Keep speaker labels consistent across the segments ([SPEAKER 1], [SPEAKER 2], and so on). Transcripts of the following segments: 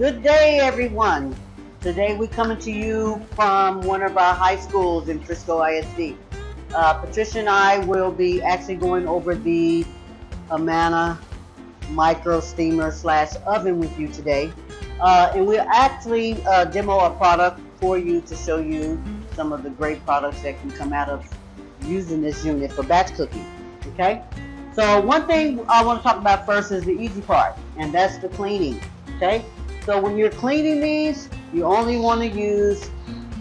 [SPEAKER 1] Good day, everyone. Today we're coming to you from one of our high schools in Frisco ISD. Patricia and I will be actually going over the Amana MicroSteamer / oven with you today. And we'll actually demo a product for you to show you some of the great products that can come out of using this unit for batch cooking. Okay? So one thing I want to talk about first is the easy part, and that's the cleaning. Okay? So when you're cleaning these, you only want to use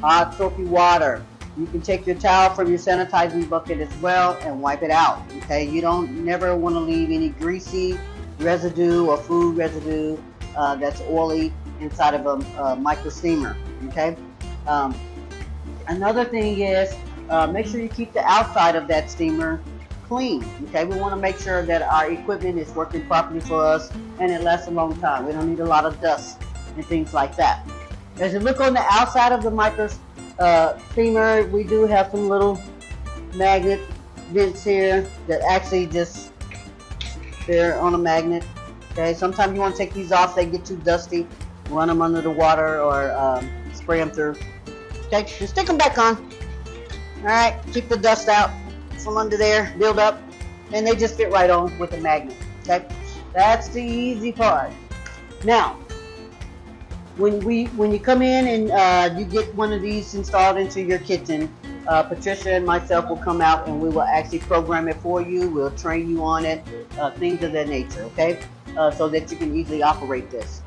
[SPEAKER 1] hot soapy water. You can take your towel from your sanitizing bucket as well and wipe it out. Okay? You don't never want to leave any greasy residue or food residue that's oily inside of a MicroSteamer. Okay? Another thing is make sure you keep the outside of that steamer clean. Okay, we want to make sure that our equipment is working properly for us and it lasts a long time. We don't need a lot of dust and things like that. As you look on the outside of the MicroSteamer, we do have some little magnet vents here that actually just, they're on a magnet. Okay, sometimes you want to take these off, they get too dusty, run them under the water or spray them through. Okay, just stick them back on. Alright, keep the dust out from under there, build up, and they just fit right on with the magnet. Okay, that's the easy part. Now, when you come in and you get one of these installed into your kitchen, Patricia and myself will come out and we will actually program it for you. We'll train you on it, things of that nature. Okay, so that you can easily operate this.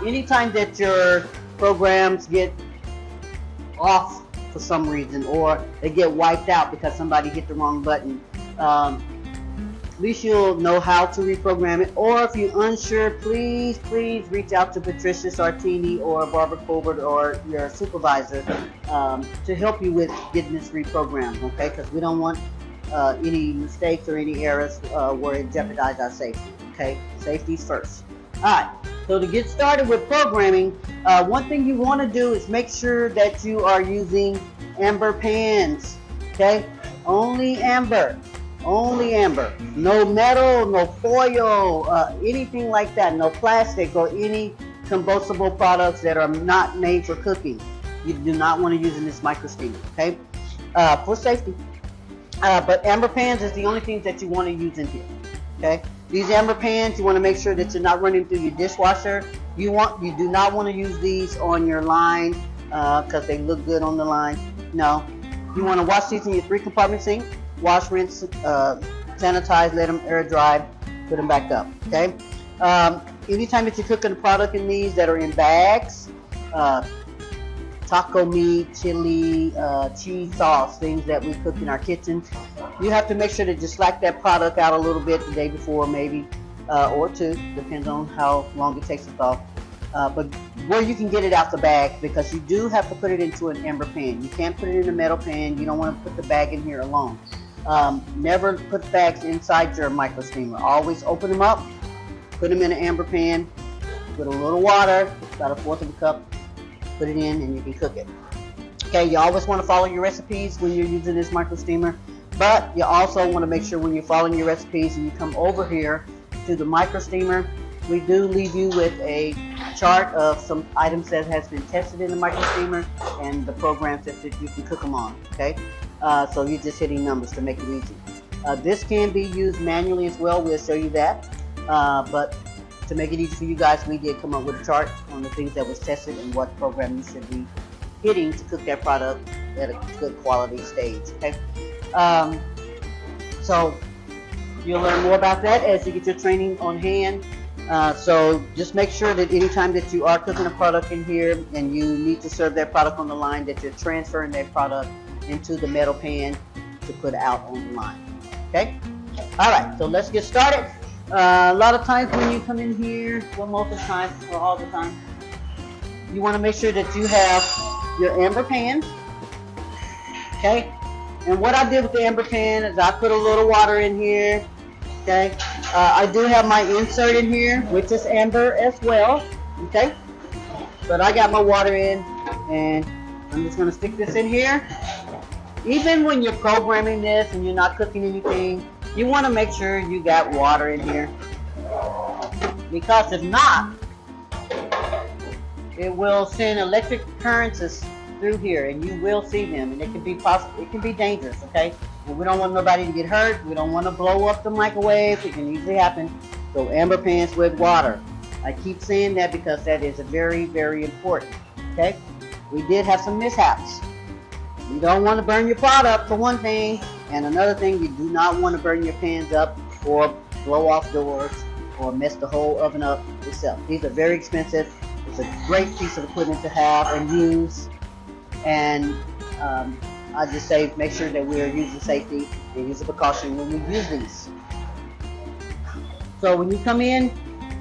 [SPEAKER 1] Anytime that your programs get off for some reason, or they get wiped out because somebody hit the wrong button, at least you'll know how to reprogram it. Or if you're unsure, please reach out to Patricia Sartini or Barbara Colbert or your supervisor to help you with getting this reprogrammed. Okay, because we don't want any mistakes or any errors where it jeopardizes our safety. Okay, safety's first. Alright, so to get started with programming, one thing you want to do is make sure that you are using amber pans. Okay, only amber. No metal, no foil, anything like that. No plastic or any combustible products that are not made for cooking. You do not want to use in this MicroSteamer. Okay, for safety. But amber pans is the only thing that you want to use in here. Okay. These amber pans, you want to make sure that you're not running through your dishwasher. You do not want to use these on your line because they look good on the line. No, you want to wash these in your 3-compartment sink. Wash, rinse, sanitize, let them air dry, put them back up. Okay. Anytime that you're cooking a product in these that are in bags, taco meat, chili, cheese sauce, things that we cook in our kitchen, you have to make sure that you slack that product out a little bit the day before, maybe, or two, depends on how long it takes to thaw. But where you can get it out the bag, because you do have to put it into an amber pan. You can't put it in a metal pan. You don't want to put the bag in here alone. Never put bags inside your MicroSteamer. Always open them up, put them in an amber pan, put a little water, about 1/4 of a cup, put it in, and you can cook it. Okay, you always want to follow your recipes when you're using this MicroSteamer, but you also want to make sure when you're following your recipes and you come over here to the MicroSteamer, we do leave you with a chart of some items that has been tested in the MicroSteamer and the programs that you can cook them on. Okay, so you're just hitting numbers to make it easy. This can be used manually as well. We'll show you that, but to make it easy for you guys, we did come up with a chart on the things that was tested and what program you should be hitting to cook that product at a good quality stage. Okay, so you'll learn more about that as you get your training on hand. So just make sure that anytime that you are cooking a product in here and you need to serve that product on the line, that you're transferring that product into the metal pan to put out on the line. Okay, all right, so let's get started. A lot of times when you come in here, well, most of the time or all the time, you want to make sure that you have your amber pan. Okay, and what I did with the amber pan is I put a little water in here. Okay, I do have my insert in here, which is amber as well. Okay, but I got my water in, and I'm just going to stick this in here. Even when you're programming this and you're not cooking anything, you want to make sure you got water in here, because if not, it will send electric currents through here, and you will see them, and it can be possible. It can be dangerous, okay? And we don't want nobody to get hurt. We don't want to blow up the microwave. It can easily happen. So amber pans with water. I keep saying that because that is very, very important. Okay? We did have some mishaps. You don't want to burn your pot up, for one thing, and another thing, you do not want to burn your pans up or blow off doors or mess the whole oven up yourself. These are very expensive. It's a great piece of equipment to have and use. And I just say make sure that we're using safety and use a precaution when we use these. So when you come in,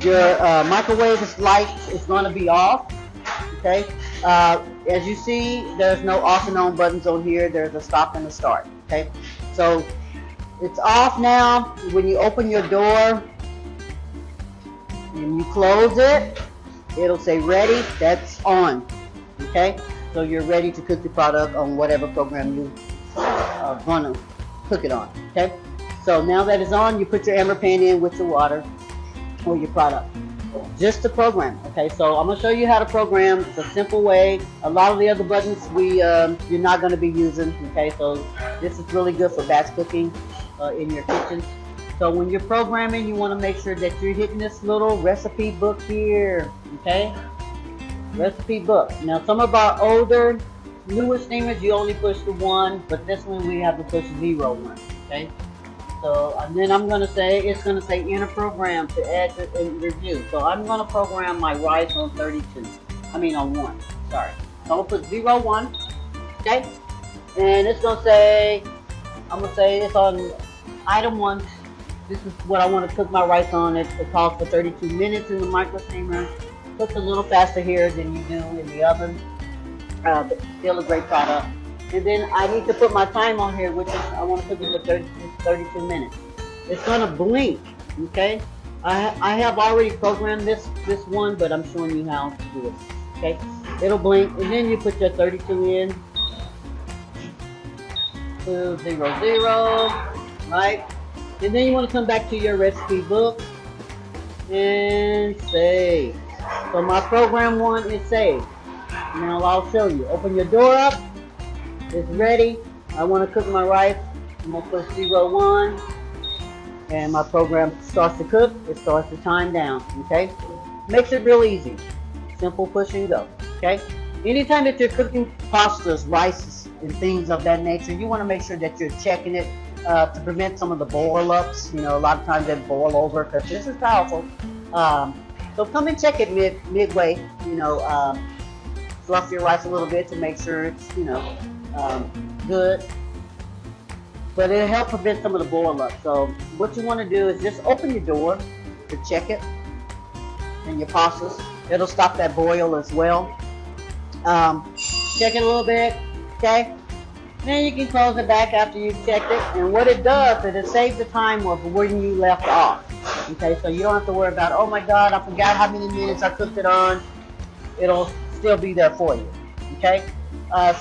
[SPEAKER 1] your microwave light is going to be off. Okay. As you see, there's no off and on buttons on here. There's a stop and a start. Okay. So it's off now. When you open your door and you close it, it'll say ready. That's on. Okay. So you're ready to cook the product on whatever program you are going to cook it on. Okay. So now that it's on, you put your amber pan in with your water or your product. Just to program. Okay. So I'm going to show you how to program. It's a simple way. A lot of the other buttons you're not going to be using. Okay. So this is really good for batch cooking in your kitchen. So when you're programming, you want to make sure that you're hitting this little recipe book here. Okay. Recipe book. Now some of our older, newer steamers, you only push the 1, but this one we have to push 0 1. Okay. So and then I'm gonna say it's gonna say enter program to add to review. So I'm gonna program my rice on 32. I mean on 1. Sorry. So I'm gonna put 0 1. Okay. And it's gonna say I'm gonna say it's on item 1. This is what I want to cook my rice on. It calls for 32 minutes in the MicroSteamer. Cooks a little faster here than you do in the oven, but still a great product. And then I need to put my time on here, which is I want to cook it for 32 minutes. It's gonna blink, okay? I have already programmed this one, but I'm showing you how to do it. Okay, it'll blink, and then you put your 32 in to 0 0, right? And then you want to come back to your recipe book and save. So my program 1 is saved. Now I'll show you. Open your door up. It's ready. I want to cook my rice. I'm going to put 0 1. And my program starts to cook. It starts to time down. Okay? Makes it real easy. Simple push and go. Okay? Anytime that you're cooking pastas, rices, and things of that nature, you want to make sure that you're checking it to prevent some of the boil ups. You know, a lot of times they boil over because this is powerful. So come and check it midway, you know, fluff your rice a little bit to make sure it's, you know, good. But it'll help prevent some of the boil up. So what you want to do is just open your door to check it and your pastas. It'll stop that boil as well. Check it a little bit, okay? Then you can close it back after you've checked it. And what it does is it saves the time of when you left off. Okay, so you don't have to worry about, oh my God, I forgot how many minutes I cooked it on. It'll still be there for you. Okay.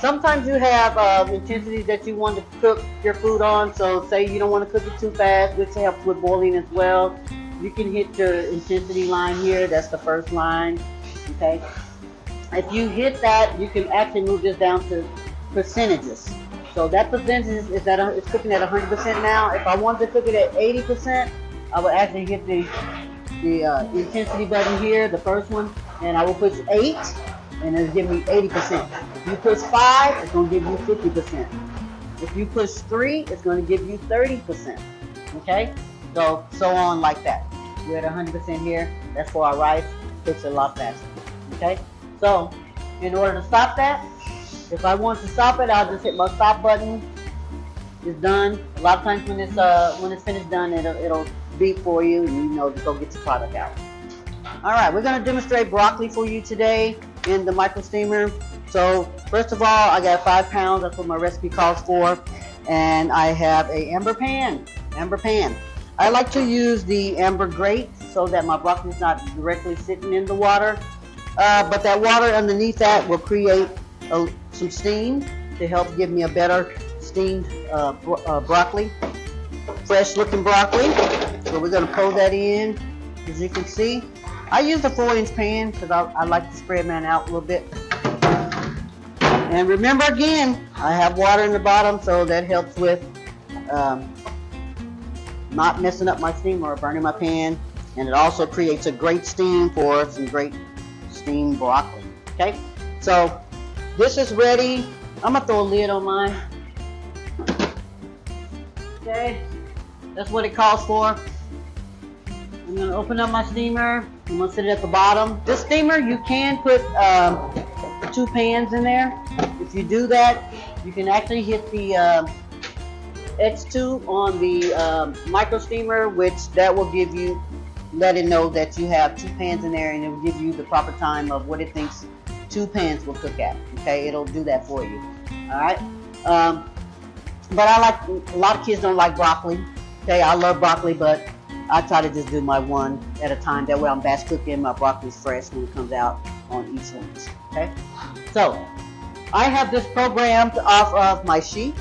[SPEAKER 1] Sometimes you have intensities that you want to cook your food on. So say you don't want to cook it too fast, which helps with boiling as well. You can hit your intensity line here. That's the first line. Okay. If you hit that, you can actually move this down to percentages. So that percentage is that it's cooking at 100% now. If I wanted to cook it at 80%, I would actually hit the intensity button here, the first one, and I will push 8, and it'll give me 80%. If you push 5, it's going to give you 50%. If you push 3, it's going to give you 30%. Okay? So on like that. We're at 100% here. That's for our rice. Cooks a lot faster. Okay? So, in order to stop that, if I want to stop it, I'll just hit my stop button. It's done. A lot of times when it's finished done, it'll beep for you, and you know to go get your product out. All right, we're going to demonstrate broccoli for you today in the MicroSteamer. So first of all, I got 5 pounds. That's what my recipe calls for, and I have a amber pan. I like to use the amber grate so that my broccoli is not directly sitting in the water, but that water underneath that will create some steam to help give me a better steamed broccoli, fresh looking broccoli. So we're going to pour that in. As you can see, I use a 4-inch pan because I like to spread mine out a little bit. And remember again, I have water in the bottom, so that helps with not messing up my steamer or burning my pan. And it also creates a great steam for some great steamed broccoli. Okay, so this is ready. I'm gonna throw a lid on mine. Okay, that's what it calls for. I'm gonna open up my steamer. I'm gonna sit it at the bottom. This steamer, you can put 2 pans in there. If you do that, you can actually hit the X2 on the MicroSteamer, which that will give you, let it know that you have 2 pans in there, and it will give you the proper time of what it thinks 2 pans will cook at. Okay, it'll do that for you. All right. But I like, a lot of kids don't like broccoli. Okay, I love broccoli, but I try to just do my one at a time. That way I'm batch cooking, my broccoli's fresh when it comes out on each one. Okay, so I have this programmed off of my sheet.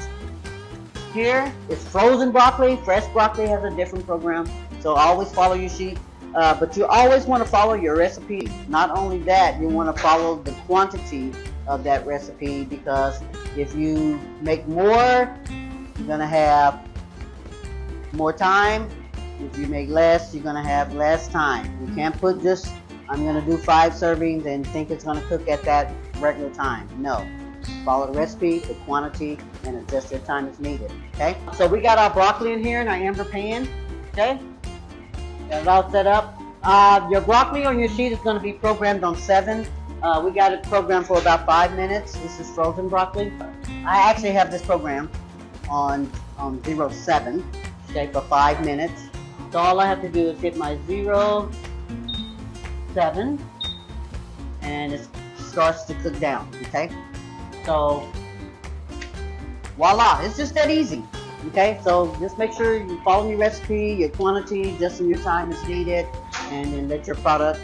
[SPEAKER 1] Here is frozen broccoli. Fresh broccoli has a different program, so always follow your sheet. But you always want to follow your recipe. Not only that, you want to follow the quantity of that recipe, because if you make more, you're going to have more time. If you make less, you're going to have less time. You can't put just, I'm going to do 5 servings and think it's going to cook at that regular time. No. Follow the recipe, the quantity, and adjust your time as needed. Okay? So we got our broccoli in here in our amber pan. Okay? Got it all set up. Your broccoli on your sheet is going to be programmed on 7. We got it programmed for about 5 minutes. This is frozen broccoli. I actually have this program on 0.7, okay, for 5 minutes. So all I have to do is hit my 0.7, and it starts to cook down. Okay, so voila, it's just that easy. Okay, so just make sure you follow your recipe, your quantity, just in your time as needed, and then let your product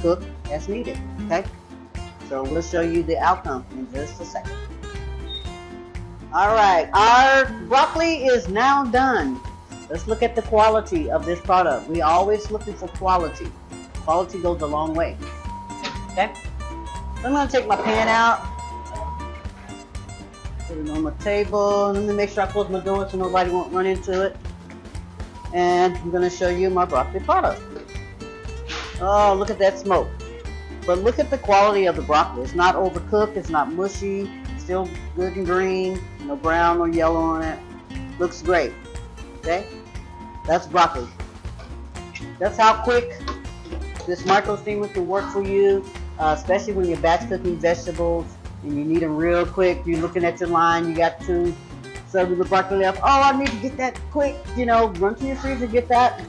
[SPEAKER 1] cook as needed. Okay, so we'll show you the outcome in just a second. All right, our broccoli is now done. Let's look at the quality of this product. We always looking for quality. Quality goes a long way. Okay, so I'm gonna take my pan out, put it on my table. Let me make sure I close my door so nobody won't run into it. And I'm gonna show you my broccoli product. Oh, look at that smoke. But look at the quality of the broccoli. It's not overcooked, it's not mushy, it's still good and green, no brown or yellow on it. Looks great. Okay? That's broccoli. That's how quick this MicroSteamer can work for you, especially when you're batch cooking vegetables and you need them real quick. You're looking at your line, you got 2 servings of broccoli left. Oh, I need to get that quick. You know, run to your freezer, get that.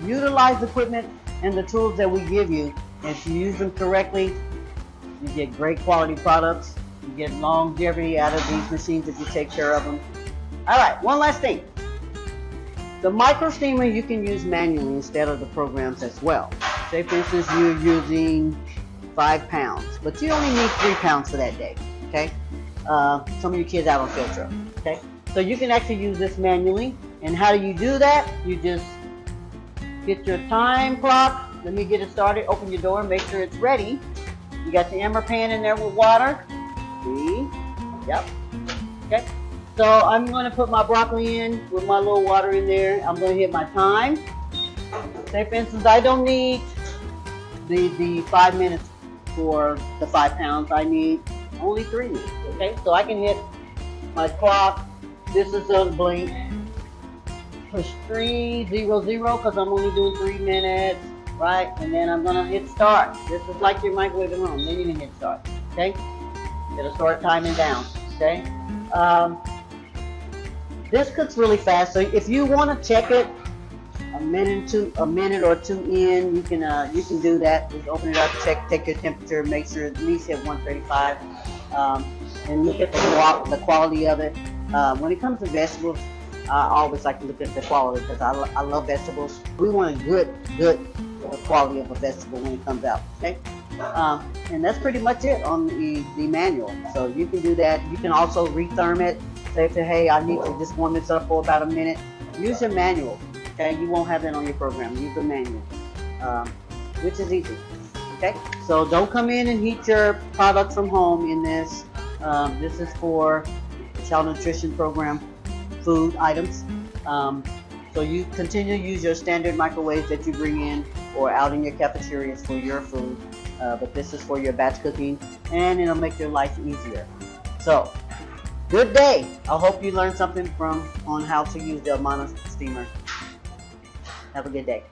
[SPEAKER 1] Utilize the equipment and the tools that we give you. And if you use them correctly, you get great quality products. You get longevity out of these machines if you take care of them. All right, one last thing. The MicroSteamer you can use manually instead of the programs as well. Say for instance you're using 5 pounds, but you only need 3 pounds for that day. Okay, some of your kids out on field trip. Okay, so you can actually use this manually. And how do you do that? You just get your time clock. Let me get it started. Open your door, make sure it's ready. You got the amber pan in there with water. See? Yep. Okay. So I'm going to put my broccoli in with my little water in there. I'm going to hit my time. Say for instance, I don't need the 5 minutes for the 5 pounds. I need only 3 minutes. Okay, so I can hit my clock. This is a blink. Push 300 because I'm only doing 3 minutes, right? And then I'm going to hit start. This is like your microwave at home. Then you can hit start. Okay, it'll start timing down. Okay. This cooks really fast, so if you want to check it a minute or two in, you can do that. Just open it up, take your temperature, make sure at least hit 135, and look at the quality of it. When it comes to vegetables, I always like to look at the quality because I love vegetables. We want a good quality of a vegetable when it comes out. Okay, and that's pretty much it on the manual. So you can do that. You can also retherm it. Say, hey, I need to just warm this up for about a minute. Use your manual. Okay, you won't have that on your program. Use the manual. which is easy. Okay, so don't come in and heat your product from home in this. This is for child nutrition program food items. So you continue to use your standard microwaves that you bring in or out in your cafeterias for your food. But this is for your batch cooking, and it'll make your life easier. So, good day. I hope you learned something on how to use the MicroSteamer. Have a good day.